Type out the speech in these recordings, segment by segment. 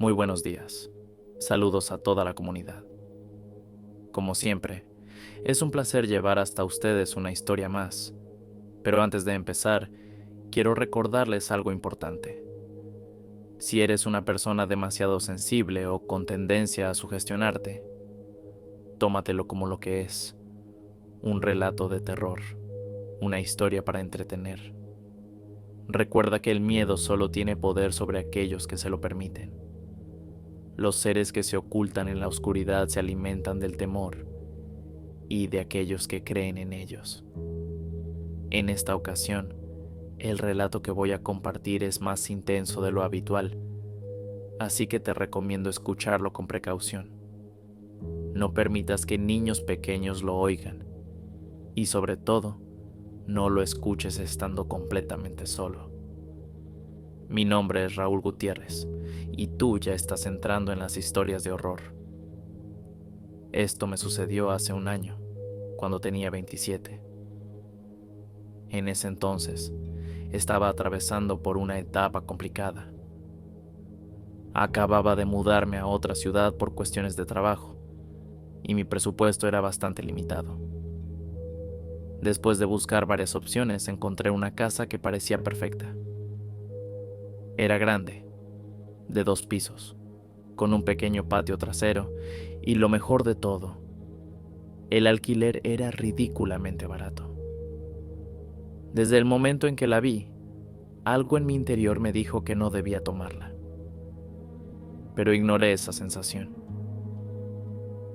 Muy buenos días. Saludos a toda la comunidad. Como siempre, es un placer llevar hasta ustedes una historia más. Pero antes de empezar, quiero recordarles algo importante. Si eres una persona demasiado sensible o con tendencia a sugestionarte, tómatelo como lo que es, un relato de terror, una historia para entretener. Recuerda que el miedo solo tiene poder sobre aquellos que se lo permiten. Los seres que se ocultan en la oscuridad se alimentan del temor y de aquellos que creen en ellos. En esta ocasión, el relato que voy a compartir es más intenso de lo habitual, así que te recomiendo escucharlo con precaución. No permitas que niños pequeños lo oigan y sobre todo, no lo escuches estando completamente solo. Mi nombre es Raúl Gutiérrez y tú ya estás entrando en las historias de horror. Esto me sucedió hace un año, cuando tenía 27. En ese entonces, estaba atravesando por una etapa complicada. Acababa de mudarme a otra ciudad por cuestiones de trabajo, y mi presupuesto era bastante limitado. Después de buscar varias opciones, encontré una casa que parecía perfecta. Era grande, de 2 pisos, con un pequeño patio trasero, y lo mejor de todo, el alquiler era ridículamente barato. Desde el momento en que la vi, algo en mi interior me dijo que no debía tomarla. Pero ignoré esa sensación.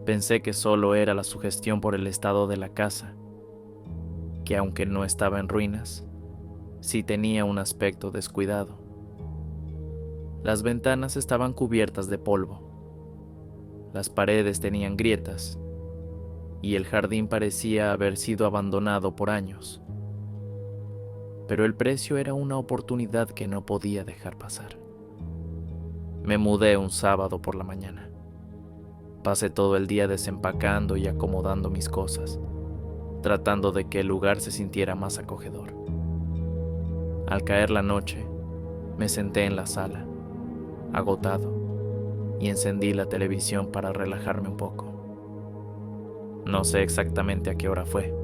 Pensé que solo era la sugestión por el estado de la casa, que aunque no estaba en ruinas, sí tenía un aspecto descuidado. Las ventanas estaban cubiertas de polvo, las paredes tenían grietas y el jardín parecía haber sido abandonado por años. Pero el precio era una oportunidad que no podía dejar pasar. Me mudé un sábado por la mañana. Pasé todo el día desempacando y acomodando mis cosas, tratando de que el lugar se sintiera más acogedor. Al caer la noche, me senté en la sala, agotado, y encendí la televisión para relajarme un poco. No sé exactamente a qué hora fue,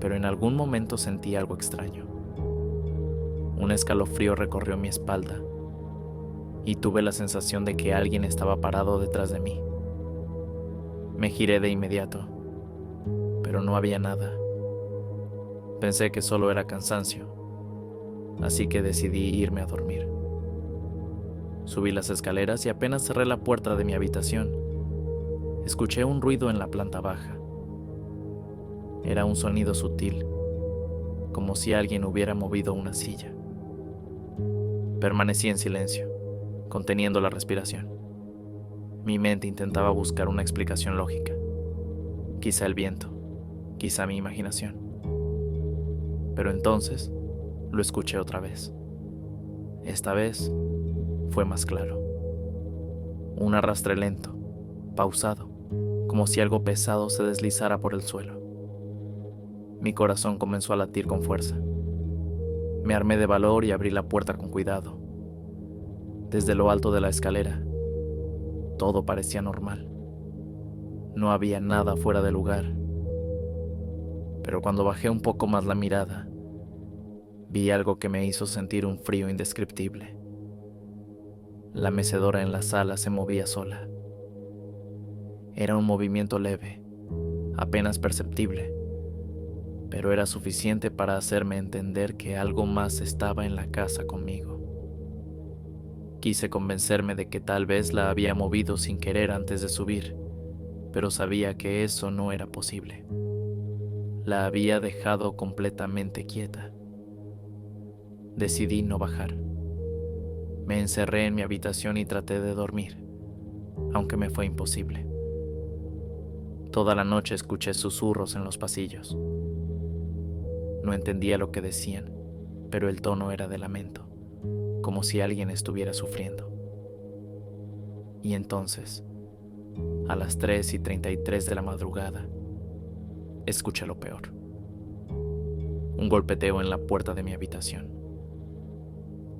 pero en algún momento sentí algo extraño. Un escalofrío recorrió mi espalda y tuve la sensación de que alguien estaba parado detrás de mí. Me giré de inmediato, pero no había nada. Pensé que solo era cansancio, así que decidí irme a dormir. Subí las escaleras y apenas cerré la puerta de mi habitación, escuché un ruido en la planta baja. Era un sonido sutil, como si alguien hubiera movido una silla. Permanecí en silencio, conteniendo la respiración. Mi mente intentaba buscar una explicación lógica. Quizá el viento, quizá mi imaginación. Pero entonces lo escuché otra vez. Esta vez fue más claro. Un arrastre lento, pausado, como si algo pesado se deslizara por el suelo. Mi corazón comenzó a latir con fuerza. Me armé de valor y abrí la puerta con cuidado. Desde lo alto de la escalera, todo parecía normal. No había nada fuera de lugar. Pero cuando bajé un poco más la mirada, vi algo que me hizo sentir un frío indescriptible. La mecedora en la sala se movía sola. Era un movimiento leve, apenas perceptible, pero era suficiente para hacerme entender que algo más estaba en la casa conmigo. Quise convencerme de que tal vez la había movido sin querer antes de subir, pero sabía que eso no era posible. La había dejado completamente quieta. Decidí no bajar. Me encerré en mi habitación y traté de dormir, aunque me fue imposible. Toda la noche escuché susurros en los pasillos. No entendía lo que decían, pero el tono era de lamento, como si alguien estuviera sufriendo. Y entonces, a las 3:33 de la madrugada, escuché lo peor. Un golpeteo en la puerta de mi habitación.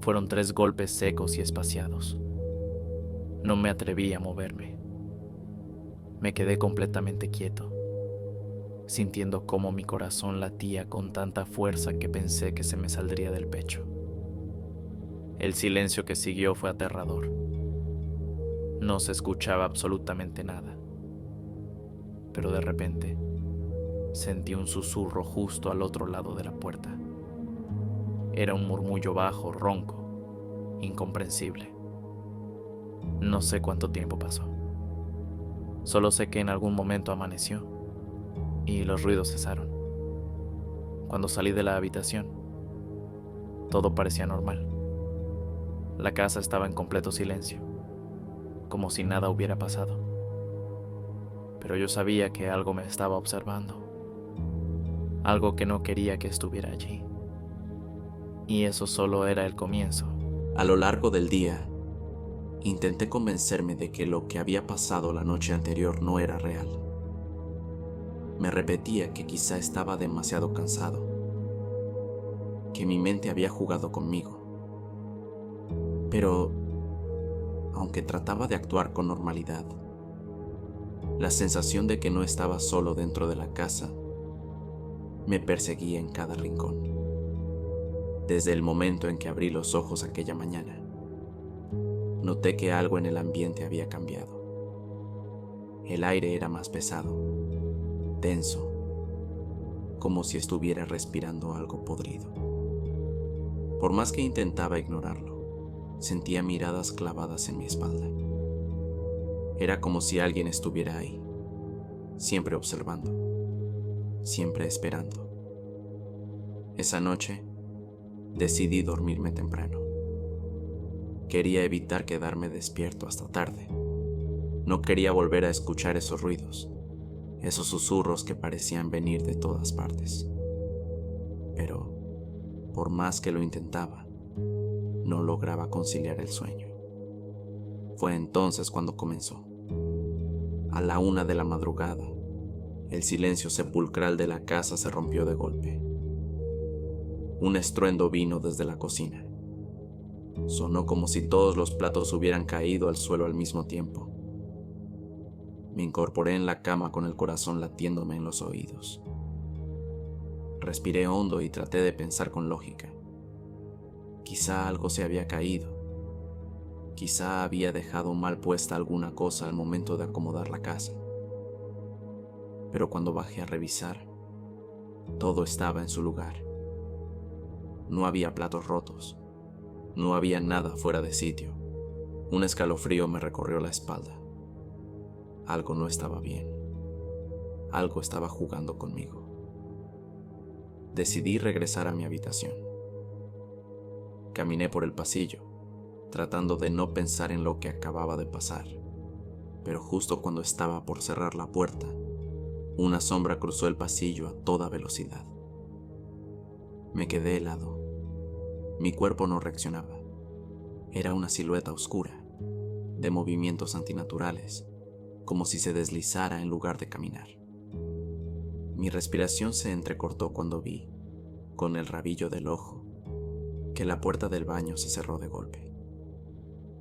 Fueron 3 golpes secos y espaciados. No me atreví a moverme. Me quedé completamente quieto, sintiendo cómo mi corazón latía con tanta fuerza que pensé que se me saldría del pecho. El silencio que siguió fue aterrador. No se escuchaba absolutamente nada, pero de repente sentí un susurro justo al otro lado de la puerta. Era un murmullo bajo, ronco, incomprensible. No sé cuánto tiempo pasó. Solo sé que en algún momento amaneció y los ruidos cesaron. Cuando salí de la habitación, todo parecía normal. La casa estaba en completo silencio, como si nada hubiera pasado. Pero yo sabía que algo me estaba observando, algo que no quería que estuviera allí. Y eso solo era el comienzo. A lo largo del día, intenté convencerme de que lo que había pasado la noche anterior no era real. Me repetía que quizá estaba demasiado cansado, que mi mente había jugado conmigo. Pero, aunque trataba de actuar con normalidad, la sensación de que no estaba solo dentro de la casa me perseguía en cada rincón. Desde el momento en que abrí los ojos aquella mañana, noté que algo en el ambiente había cambiado. El aire era más pesado, denso, como si estuviera respirando algo podrido. Por más que intentaba ignorarlo, sentía miradas clavadas en mi espalda. Era como si alguien estuviera ahí, siempre observando, siempre esperando. Esa noche, decidí dormirme temprano. Quería evitar quedarme despierto hasta tarde. No quería volver a escuchar esos ruidos, esos susurros que parecían venir de todas partes. Pero, por más que lo intentaba, no lograba conciliar el sueño. Fue entonces cuando comenzó. A la 1 de la madrugada, el silencio sepulcral de la casa se rompió de golpe. Un estruendo vino desde la cocina. Sonó como si todos los platos hubieran caído al suelo al mismo tiempo. Me incorporé en la cama con el corazón latiéndome en los oídos. Respiré hondo y traté de pensar con lógica. Quizá algo se había caído. Quizá había dejado mal puesta alguna cosa al momento de acomodar la casa. Pero cuando bajé a revisar, todo estaba en su lugar. No había platos rotos. No había nada fuera de sitio. Un escalofrío me recorrió la espalda. Algo no estaba bien. Algo estaba jugando conmigo. Decidí regresar a mi habitación. Caminé por el pasillo, tratando de no pensar en lo que acababa de pasar. Pero justo cuando estaba por cerrar la puerta, una sombra cruzó el pasillo a toda velocidad. Me quedé helado. Mi cuerpo no reaccionaba. Era una silueta oscura, de movimientos antinaturales, como si se deslizara en lugar de caminar. Mi respiración se entrecortó cuando vi, con el rabillo del ojo, que la puerta del baño se cerró de golpe.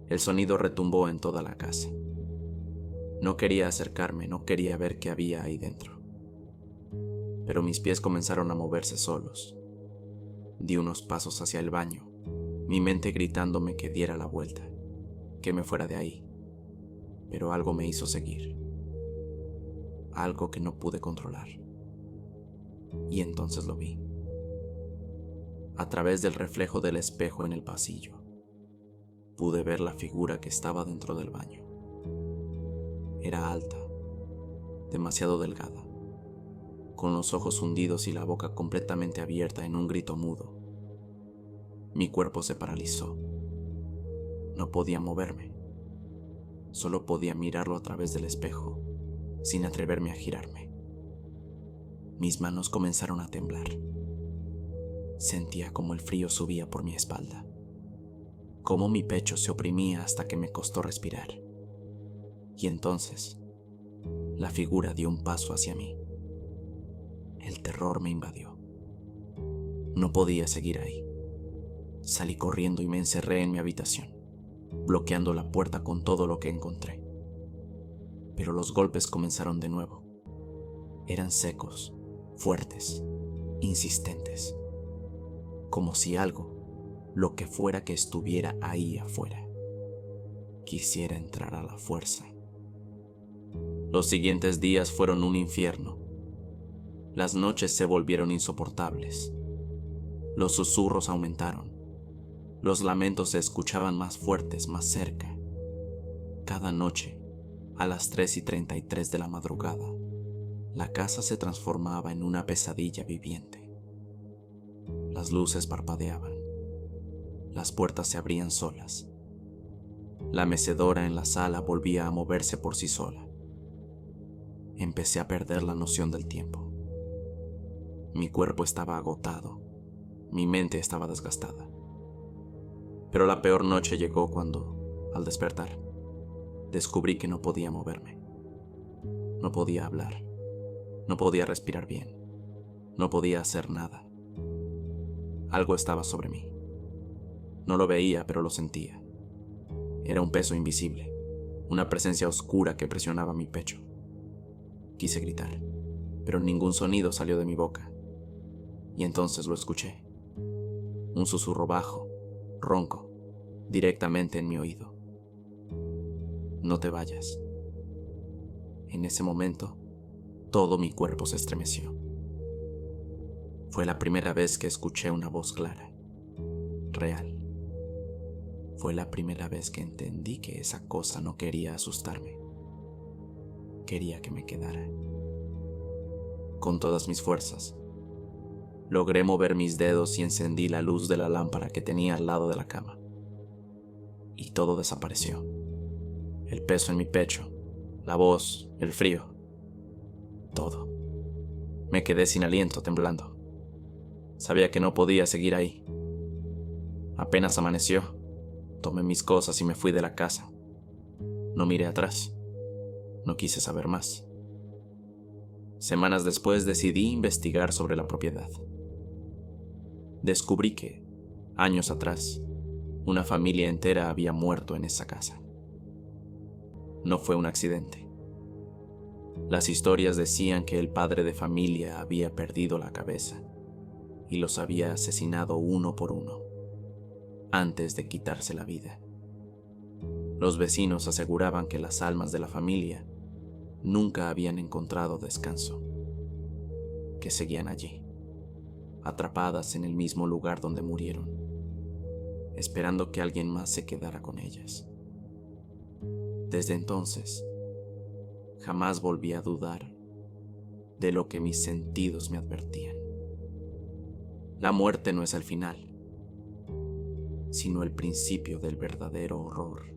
El sonido retumbó en toda la casa. No quería acercarme, no quería ver qué había ahí dentro. Pero mis pies comenzaron a moverse solos. Di unos pasos hacia el baño, mi mente gritándome que diera la vuelta, que me fuera de ahí. Pero algo me hizo seguir. Algo que no pude controlar. Y entonces lo vi. A través del reflejo del espejo en el pasillo, pude ver la figura que estaba dentro del baño. Era alta, demasiado delgada, con los ojos hundidos y la boca completamente abierta en un grito mudo. Mi cuerpo se paralizó. No podía moverme. Solo podía mirarlo a través del espejo, sin atreverme a girarme. Mis manos comenzaron a temblar. Sentía como el frío subía por mi espalda, como mi pecho se oprimía hasta que me costó respirar. Y entonces, la figura dio un paso hacia mí. El terror me invadió. No podía seguir ahí. Salí corriendo y me encerré en mi habitación. bloqueando la puerta con todo lo que encontré. Pero los golpes comenzaron de nuevo. Eran secos, fuertes, insistentes, como si algo, lo que fuera que estuviera ahí afuera, quisiera entrar a la fuerza. Los siguientes días fueron un infierno. Las noches se volvieron insoportables. Los susurros aumentaron. Los lamentos se escuchaban más fuertes, más cerca. Cada noche, a las 3:33 de la madrugada, la casa se transformaba en una pesadilla viviente. Las luces parpadeaban. Las puertas se abrían solas. La mecedora en la sala volvía a moverse por sí sola. Empecé a perder la noción del tiempo. Mi cuerpo estaba agotado. Mi mente estaba desgastada. Pero la peor noche llegó cuando, al despertar, descubrí que no podía moverme. No podía hablar. No podía respirar bien. No podía hacer nada. Algo estaba sobre mí. No lo veía, pero lo sentía. Era un peso invisible, una presencia oscura que presionaba mi pecho. Quise gritar, pero ningún sonido salió de mi boca. Y entonces lo escuché. Un susurro bajo, ronco, directamente en mi oído. No te vayas. En ese momento, todo mi cuerpo se estremeció. Fue la primera vez que escuché una voz clara, real. Fue la primera vez que entendí que esa cosa no quería asustarme. Quería que me quedara. Con todas mis fuerzas, logré mover mis dedos y encendí la luz de la lámpara que tenía al lado de la cama. Y todo desapareció. El peso en mi pecho, la voz, el frío. Todo. Me quedé sin aliento, temblando. Sabía que no podía seguir ahí. Apenas amaneció, tomé mis cosas y me fui de la casa. No miré atrás. No quise saber más. Semanas después decidí investigar sobre la propiedad. Descubrí que, años atrás, una familia entera había muerto en esa casa. No fue un accidente. Las historias decían que el padre de familia había perdido la cabeza y los había asesinado uno por uno, antes de quitarse la vida. Los vecinos aseguraban que las almas de la familia nunca habían encontrado descanso, que seguían allí, atrapadas en el mismo lugar donde murieron, esperando que alguien más se quedara con ellas. Desde entonces, jamás volví a dudar de lo que mis sentidos me advertían. La muerte no es el final, sino el principio del verdadero horror.